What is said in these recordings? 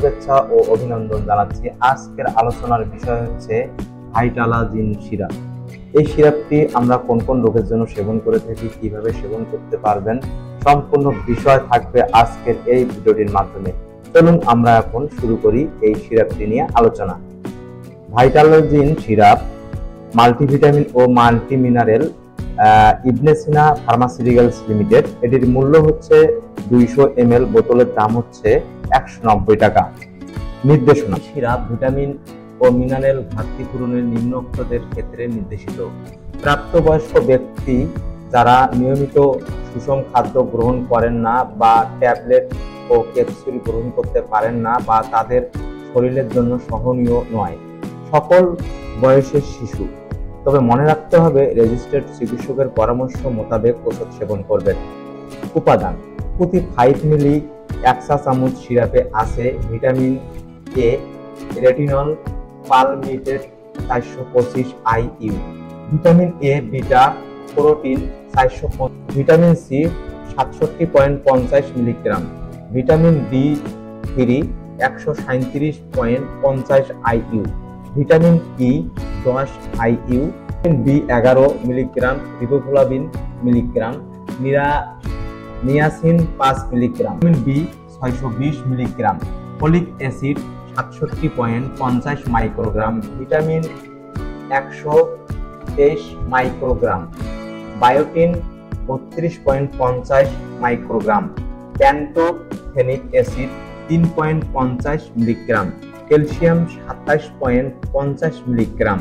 শুভেচ্ছা ও অভিনন্দন জানাচ্ছি। আজকের আলোচনার বিষয় হচ্ছে ভাইটালাজিন সিরাপ। এই সিরাপটি আমরা কোন কোন রোগের জন্য সেবন করে থাকি, কিভাবে সেবন করতে পারবেন, সম্পূর্ণ বিষয় থাকবে আজকের এই ভিডিওটির মাধ্যমে। চলুন আমরা এখন শুরু করি এই সিরাপটি নিয়ে আলোচনা। ভাইটালাজিন সিরাপ মাল্টিভিটামিন ও মাল্টি মিনারেল, ইবনে সিনা ফার্মাসিউটিক্যালস লিমিটেড। এটির মূল্য হচ্ছে 200 ml, বোতলের দাম হচ্ছে 190 টাকা। নির্দেশনা: সিরাপ ভিটামিন ও মিনারেল ঘাটতি পূরণের নিম্নোক্তদের ক্ষেত্রে নির্দেশিত। প্রাপ্তবয়স্ক ব্যক্তি যারা নিয়মিত সুষম খাদ্য গ্রহণ করেন না বা ট্যাবলেট ও ক্যাপসুল গ্রহণ করতে পারেন না বা তাদের শরীরের জন্য সহনীয় নয়। সকল বয়সের শিশু, তবে মনে রাখতে হবে রেজিস্টার্ড চিকিৎসকের পরামর্শ মোতাবেক ওষুধ সেবন করবেন। উপাদান: প্রতি 5 মিলি 1 চা চামচ সিরাপে আছে vitamin A, retinol, palmitate 425 IU, vitamin A, beta carotene 450, vitamin C 67.50 milligram, vitamin B 3 137.50 IU, vitamin E 10 IU, vitamin B 11 milligram, riboflavin milligram, niacin 5 milligram, vitamin B 620 milligram, folic acid 67.50 microgram, vitamin 123 microgram, biotin 32.50 microgram, pantothenic acid 3.50 milligram, calcium 27.50 milligram,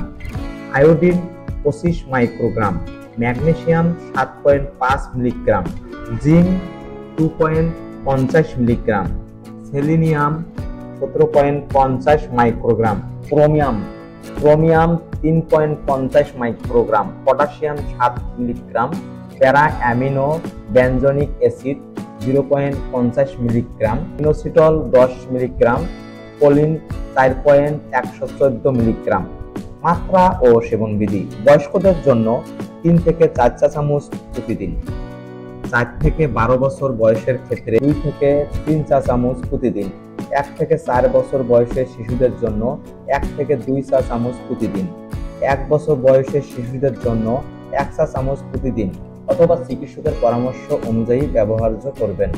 iodine 25 microgram, magnesium 7.5 milligram, zinc 2.50 milligram, selenium 17.50 microgram, chromium 3.50 microgram, potassium 7 milligram, para amino benzoic acid 0.50 milligram, inositol 10 milligram, choline 4.114 milligram. মাত্রা ও সেবন বিধি: বয়স্কদের জন্য 3 থেকে 4 চা চামচ প্রতিদিন, 4 থেকে 12 বছর বয়সের ক্ষেত্রে 2 থেকে 3 চা চামচ প্রতিদিন, 1 থেকে 4 বছর বয়সের শিশুদের জন্য 1 থেকে 2 চা চামচ প্রতিদিন, 1 বছর বয়সের শিশুদের জন্য 1 চা চামচ প্রতিদিন অথবা চিকিৎসকের পরামর্শ অনুযায়ী ব্যবহার্য করবেন।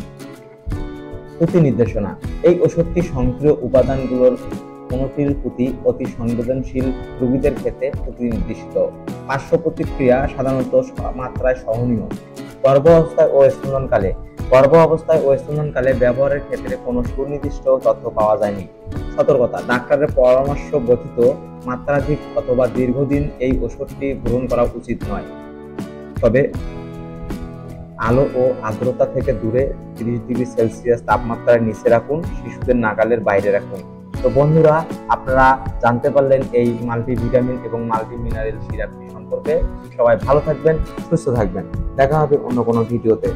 প্রতি নির্দেশনা: এই ওষুধটি সক্রিয় উপাদানগুলোর কোনটির প্রতি অতি সংবেদনশীল রোগীদের ক্ষেত্রে প্রতিনির্দিষ্ট। পার্শ্ব প্রতিক্রিয়া সাধারণত মাত্রায় সহনীয়। গর্ভাবস্থায় ও স্তনদানকালে ব্যবহারের ক্ষেত্রে কোনো সুনির্দিষ্ট তথ্য পাওয়া যায়নি। সতর্কতা: ডাক্তারের পরামর্শ ব্যতীত মাত্রাধিক অথবা দীর্ঘদিন এই ওষুধটি গ্রহণ করা উচিত নয়। তবে আলো ও আর্দ্রতা থেকে দূরে 30 ডিগ্রি সেলসিয়াস তাপমাত্রার নিচে রাখুন, শিশুদের নাগালের বাইরে রাখুন। তো বন্ধুরা, আপনারা জানতে পারলেন এই মাল্টিভিটামিন এবং মাল্টি মিনারেল সিরাপটি সম্পর্কে। সবাই ভালো থাকবেন, সুস্থ থাকবেন। দেখা হবে অন্য কোনো ভিডিওতে।